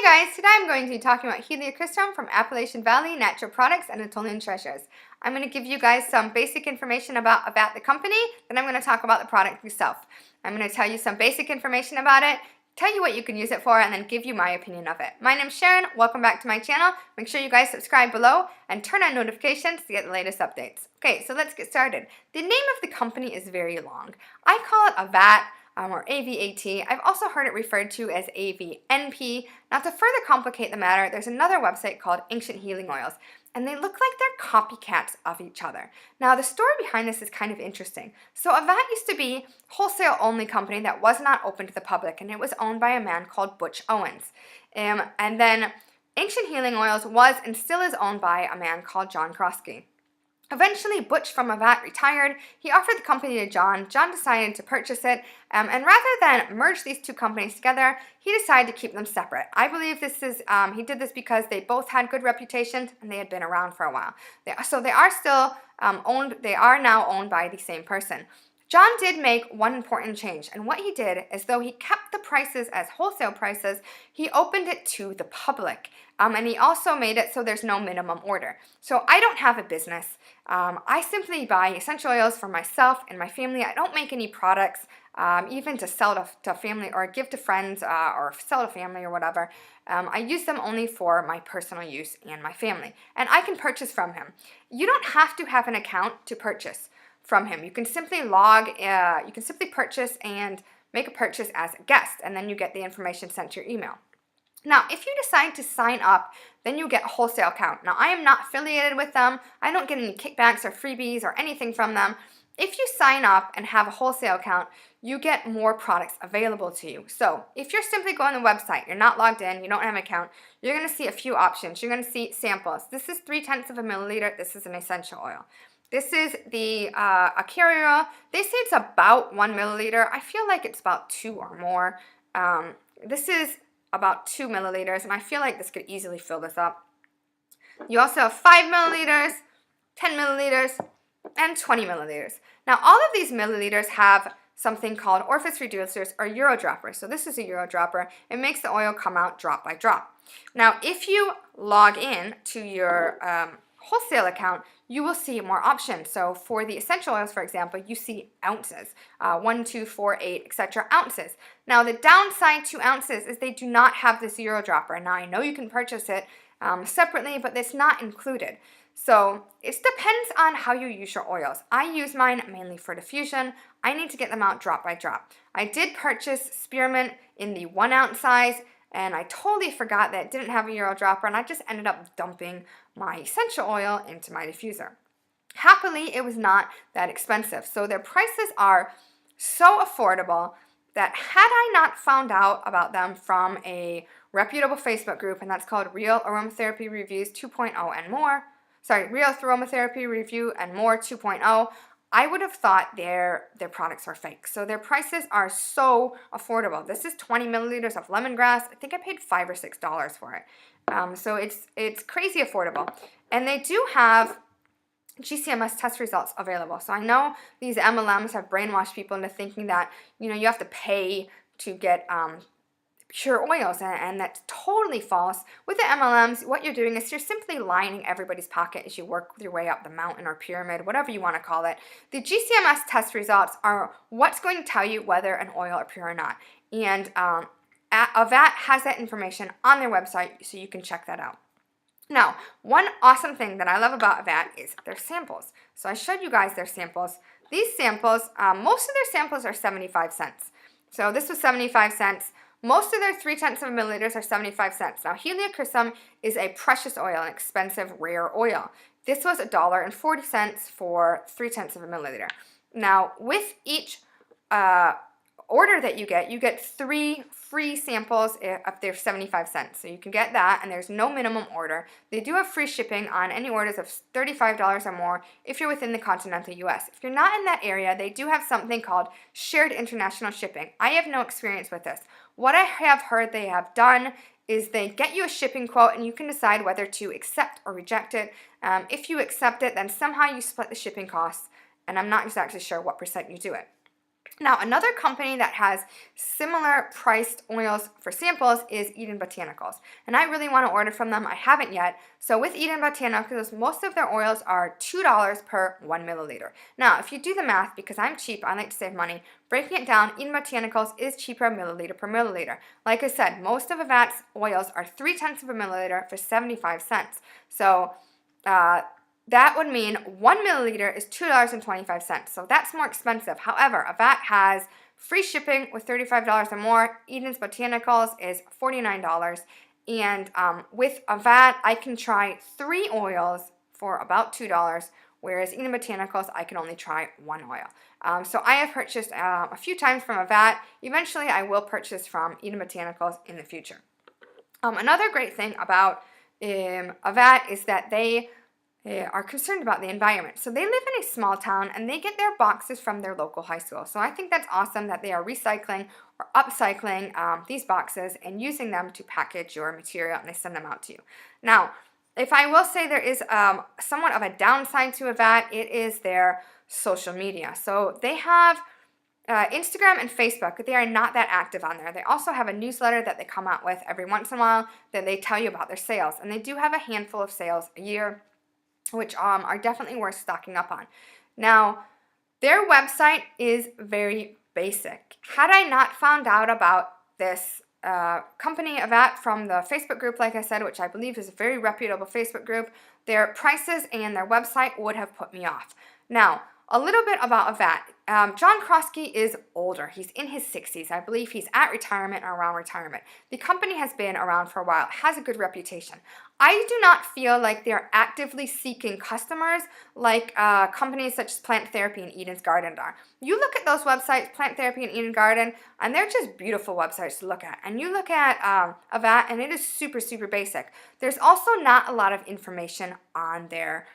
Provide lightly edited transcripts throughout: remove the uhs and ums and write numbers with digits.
Hey guys, today I'm going to be talking about Helichrysum from Appalachian Valley Natural Products and Anatolian Treasures. I'm going to give you guys some basic information about AVAT the company, then I'm going to talk about the product itself. I'm going to tell you some basic information about it, tell you what you can use it for, and then give you my opinion of it. My name's Sharon, welcome back to my channel. Make sure you guys subscribe below and turn on notifications to get the latest updates. Okay, so let's get started. The name of the company is very long. I call it AVAT. Or AVAT. I've also heard it referred to as AVNP. Now to further complicate the matter, there's another website called Ancient Healing Oils, and they look like they're copycats of each other. Now the story behind this is kind of interesting. So AVAT used to be a wholesale only company that was not open to the public, and it was owned by a man called Butch Owens. And then Ancient Healing Oils was and still is owned by a man called John Corsica. Eventually, Butch from AVAT retired. He offered the company to John. John decided to purchase it, and rather than merge these two companies together, he decided to keep them separate. I believe this is he did this because they both had good reputations and they had been around for a while. So they are still owned. They are now owned by the same person. John did make one important change, and what he did is, though he kept the prices as wholesale prices, he opened it to the public, and he also made it so there's no minimum order. So I don't have a business. I simply buy essential oils for myself and my family. I don't make any products, even to sell to family or give to friends or sell to family or whatever. I use them only for my personal use and my family, and I can purchase from him. You don't have to have an account to purchase from him. You can simply purchase and make a purchase as a guest, and then you get the information sent to your email. Now, if you decide to sign up, then you get a wholesale account. Now, I am not affiliated with them. I don't get any kickbacks or freebies or anything from them. If you sign up and have a wholesale account, you get more products available to you. So, if you're simply going on the website, you're not logged in, you don't have an account, you're going to see a few options. You're going to see samples. This is 0.3 of a milliliter. This is an essential oil. This is the a carrier oil. They say it's about 1 milliliter. I feel like it's about 2 or more. This is about 2 milliliters, and I feel like this could easily fill this up. You also have 5 milliliters, 10 milliliters, and 20 milliliters. Now, all of these milliliters have something called orifice reducers or Euro droppers. So this is a Euro dropper. It makes the oil come out drop by drop. Now, if you log in to your wholesale account, you will see more options. So for the essential oils, for example, you see ounces, 1, 2, 4, 8, etc. ounces. Now the downside to ounces is they do not have this Euro dropper. Now I know you can purchase it separately, but it's not included. So it depends on how you use your oils. I use mine mainly for diffusion. I need to get them out drop by drop. I did purchase spearmint in the 1 ounce size, and I totally forgot that it didn't have a Euro dropper, and I just ended up dumping my essential oil into my diffuser. Happily, it was not that expensive. So their prices are so affordable that had I not found out about them from a reputable Facebook group, and that's called Real Aromatherapy Reviews 2.0 and more, Real Aromatherapy Review and More 2.0, I would have thought their products are fake. So their prices are so affordable. This is 20 milliliters of lemongrass. I think I paid $5 or $6 for it. So it's crazy affordable. And they do have GCMS test results available. So I know these MLMs have brainwashed people into thinking that, you have to pay to get pure oils, and that's totally false. With the MLMs, what you're doing is you're simply lining everybody's pocket as you work your way up the mountain or pyramid, whatever you want to call it. The GCMS test results are what's going to tell you whether an oil is pure or not. And AVAT has that information on their website, so you can check that out. Now, one awesome thing that I love about AVAT is their samples. So I showed you guys their samples. These samples, most of their samples are 75 cents. So this was 75 cents. Most of their 0.3 of a milliliters are 75 cents. Now, Helichrysum is a precious oil, an expensive, rare oil. This was $1.40 for 0.3 of a milliliter. Now, with each order that you get 3 free samples if they're 75 cents. So you can get that, and there's no minimum order. They do have free shipping on any orders of $35 or more if you're within the continental US. If you're not in that area, they do have something called shared international shipping. I have no experience with this. What I have heard they have done is they get you a shipping quote, and you can decide whether to accept or reject it. If you accept it, then somehow you split the shipping costs, and I'm not exactly sure what % you do it. Now, another company that has similar priced oils for samples is Eden Botanicals, and I really want to order from them. I haven't yet. So with Eden Botanicals, most of their oils are $2 per 1 milliliter. Now, if you do the math, because I'm cheap, I like to save money, breaking it down, Eden Botanicals is cheaper milliliter per milliliter. Like I said, most of AVAT's oils are 0.3 of a milliliter for 75 cents. So, that would mean 1 milliliter is $2.25, so that's more expensive. However, AVAT has free shipping with $35 or more. Eden's Botanicals is $49, and with AVAT, I can try 3 oils for about $2, whereas Eden Botanicals, I can only try 1 oil. So I have purchased a few times from AVAT. Eventually, I will purchase from Eden Botanicals in the future. Another great thing about AVAT is that they are concerned about the environment. So they live in a small town and they get their boxes from their local high school. So I think that's awesome that they are recycling or upcycling these boxes and using them to package your material, and they send them out to you. Now, if I will say there is somewhat of a downside to AVAT, it is their social media. So they have Instagram and Facebook. They are not that active on there. They also have a newsletter that they come out with every once in a while that they tell you about their sales, and they do have a handful of sales a year, which are definitely worth stocking up on. Now, their website is very basic. Had I not found out about this company AVAT from the Facebook group, like I said, which I believe is a very reputable Facebook group, their prices and their website would have put me off. Now, a little bit about AVAT. John Krosky is older. He's in his 60s. I believe he's at retirement or around retirement. The company has been around for a while. It has a good reputation. I do not feel like they're actively seeking customers like companies such as Plant Therapy and Eden's Garden are. You look at those websites, Plant Therapy and Eden Garden, and they're just beautiful websites to look at. And you look at AVAT, and it is super, super basic. There's also not a lot of information on their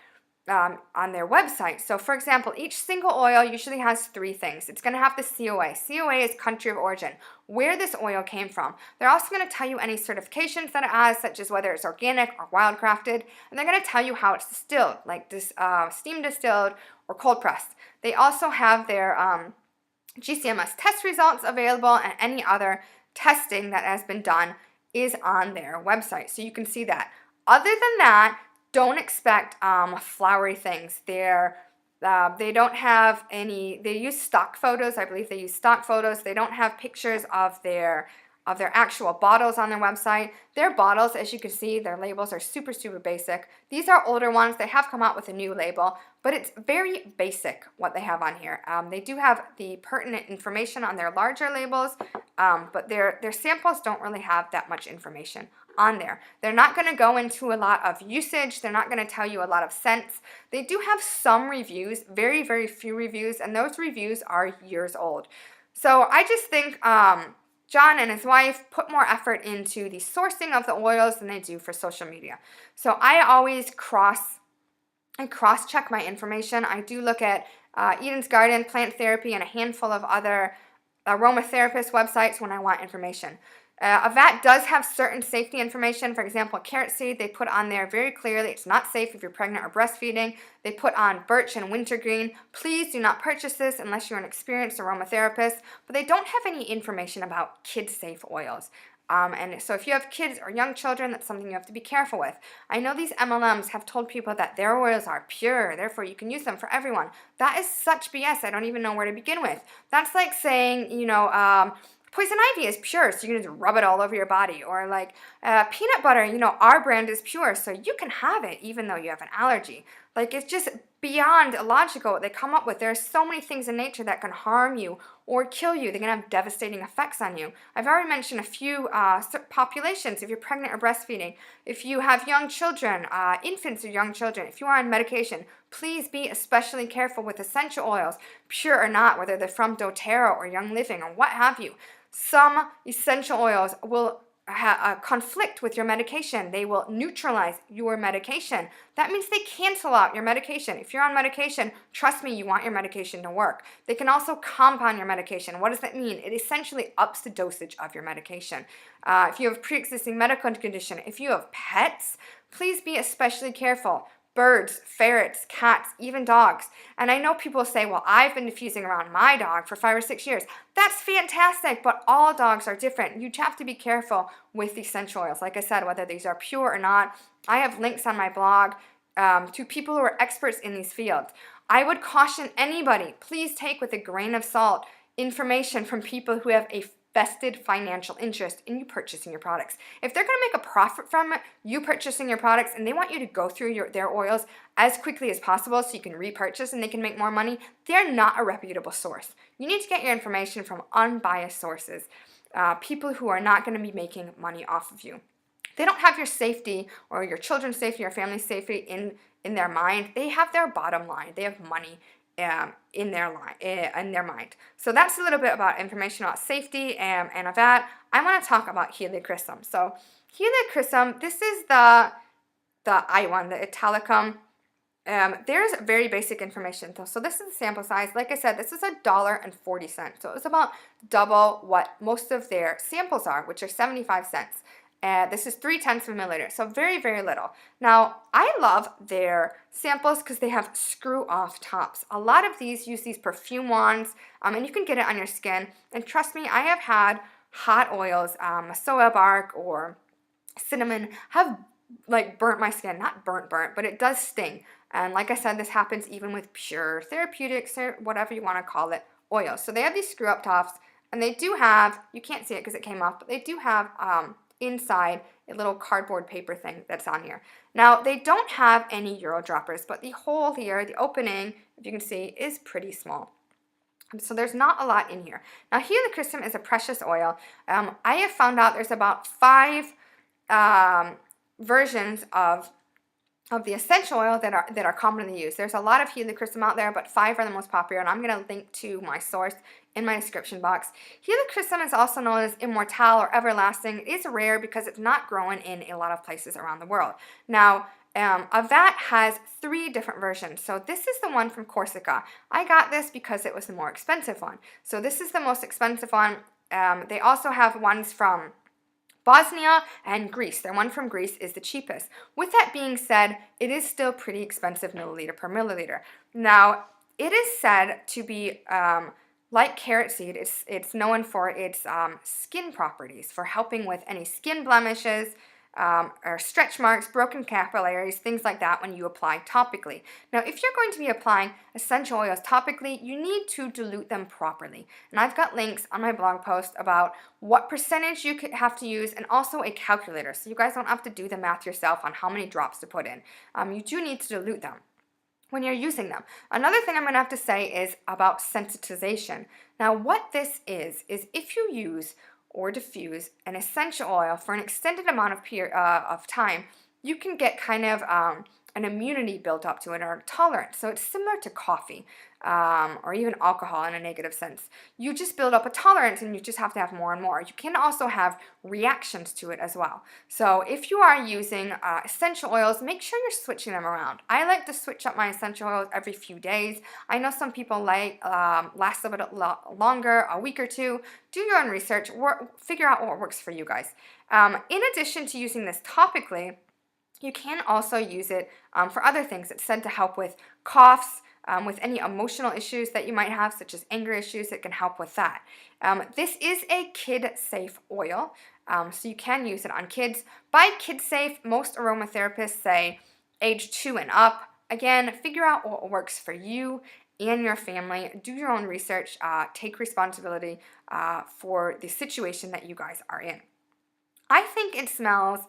website. So for example, each single oil usually has 3 things. It's going to have the COA. COA is country of origin, where this oil came from. They're also going to tell you any certifications that it has, such as whether it's organic or wildcrafted, and they're going to tell you how it's distilled, like this steam distilled or cold pressed. They also have their GCMS test results available, and any other testing that has been done is on their website, so you can see that. Other than that, don't expect flowery things. They don't have any. They use stock photos. I believe they use stock photos. They don't have pictures of their actual bottles on their website. Their bottles, as you can see, their labels are super, super basic. These are older ones. They have come out with a new label, but it's very basic what they have on here. They do have the pertinent information on their larger labels, but their samples don't really have that much information on there. They're not going to go into a lot of usage. They're not going to tell you a lot of scents. They do have some reviews, very, very few reviews, and those reviews are years old. So I just think John and his wife put more effort into the sourcing of the oils than they do for social media. So I always cross-check my information. I do look at Eden's Garden, Plant Therapy, and a handful of other aromatherapist websites when I want information. AVAT does have certain safety information. For example, carrot seed, they put on there very clearly it's not safe if you're pregnant or breastfeeding. They put on birch and wintergreen. Please do not purchase this unless you're an experienced aromatherapist. But they don't have any information about kid-safe oils. And so if you have kids or young children, that's something you have to be careful with. I know these MLMs have told people that their oils are pure, therefore you can use them for everyone. That is such BS. I don't even know where to begin with. That's like saying, poison ivy is pure, so you can just rub it all over your body. Or like peanut butter, our brand is pure, so you can have it even though you have an allergy. Like, it's just beyond illogical what they come up with. There are so many things in nature that can harm you or kill you. They can have devastating effects on you. I've already mentioned a few populations. If you're pregnant or breastfeeding, if you have young children, infants or young children, if you are on medication, please be especially careful with essential oils, pure or not, whether they're from doTERRA or Young Living or what have you. Some essential oils will conflict with your medication. They will neutralize your medication. That means they cancel out your medication. If you're on medication, trust me, you want your medication to work. They can also compound your medication. What does that mean? It essentially ups the dosage of your medication. If you have pre-existing medical condition, if you have pets, please be especially careful. birds, ferrets, cats, even dogs. And I know people say, well, I've been diffusing around my dog for 5 or 6 years. That's fantastic, but all dogs are different. You have to be careful with the essential oils. Like I said, whether these are pure or not. I have links on my blog to people who are experts in these fields. I would caution anybody, please take with a grain of salt information from people who have a vested financial interest in you purchasing your products. If they're going to make a profit from it, you purchasing your products, and they want you to go through their oils as quickly as possible so you can repurchase and they can make more money, they're not a reputable source. You need to get your information from unbiased sources, people who are not going to be making money off of you. They don't have your safety or your children's safety or family's safety in their mind. They have their bottom line. They have money in their mind. So that's a little bit about information about safety and AVAT. I want to talk about Helichrysum. So Helichrysum, this is the I1, the Italicum. There's very basic information. So this is the sample size. Like I said, this is $1.40. So it's about double what most of their samples are, which are 75 cents. This is 0.3 milliliters, so very, very little. Now, I love their samples because they have screw-off tops. A lot of these use these perfume wands, and you can get it on your skin. And trust me, I have had hot oils, soya bark or cinnamon, have like burnt my skin. Not burnt, but it does sting. And like I said, this happens even with pure therapeutics or whatever you want to call it, oils. So they have these screw-up tops, and they do have, you can't see it because it came off, but they do have inside a little cardboard paper thing that's on here. Now, they don't have any Euro droppers, but the hole here, the opening, if you can see, is pretty small. So there's not a lot in here. Now, Helichrysum is a precious oil. I have found out there's about 5 versions of the essential oil that are commonly used. There's a lot of Helichrysum out there, but 5 are the most popular, and I'm going to link to my source in my description box. Helichrysum is also known as Immortelle or everlasting. It is rare because it's not growing in a lot of places around the world. Now, AVAT has 3 different versions. So this is the one from Corsica. I got this because it was the more expensive one. So this is the most expensive one. They also have ones from Bosnia and Greece. Their one from Greece is the cheapest. With that being said, it is still pretty expensive milliliter per milliliter. Now, it is said to be like carrot seed. It's known for its skin properties, for helping with any skin blemishes, or stretch marks, broken capillaries, things like that when you apply topically. Now, if you're going to be applying essential oils topically, you need to dilute them properly. And I've got links on my blog post about what percentage you could have to use and also a calculator, so you guys don't have to do the math yourself on how many drops to put in. You do need to dilute them when you're using them. Another thing I'm going to have to say is about sensitization. Now, what this is if you use or diffuse an essential oil for an extended amount of time, you can get kind of an immunity built up to it or a tolerance. So it's similar to coffee or even alcohol in a negative sense. You just build up a tolerance and you just have to have more and more. You can also have reactions to it as well. So if you are using essential oils, make sure you're switching them around. I like to switch up my essential oils every few days. I know some people like last a bit longer, a week or two. Do your own research, figure out what works for you guys. In addition to using this topically, you can also use it for other things. It's said to help with coughs, with any emotional issues that you might have, such as anger issues. It can help with that. This is a kid-safe oil, so you can use it on kids. By kid-safe, most aromatherapists say age 2 and up. Again, figure out what works for you and your family. Do your own research. Take responsibility for the situation that you guys are in. I think it smells,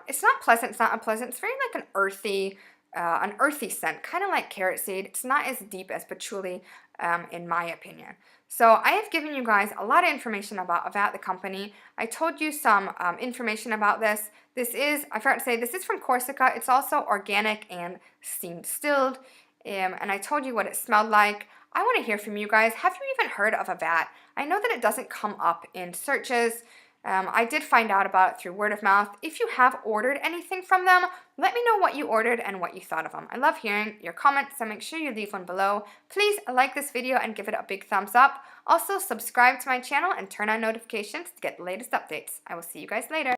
it's not pleasant, it's not unpleasant. It's very like an earthy scent, kind of like carrot seed. It's not as deep as patchouli, in my opinion. So I have given you guys a lot of information about AVAT, the company. I told you some information about this. This is, I forgot to say, this is from Corsica. It's also organic and steam-distilled. And I told you what it smelled like. I want to hear from you guys. Have you even heard of AVAT? I know that it doesn't come up in searches. I did find out about it through word of mouth. If you have ordered anything from them, let me know what you ordered and what you thought of them. I love hearing your comments, so make sure you leave one below. Please like this video and give it a big thumbs up. Also, subscribe to my channel and turn on notifications to get the latest updates. I will see you guys later.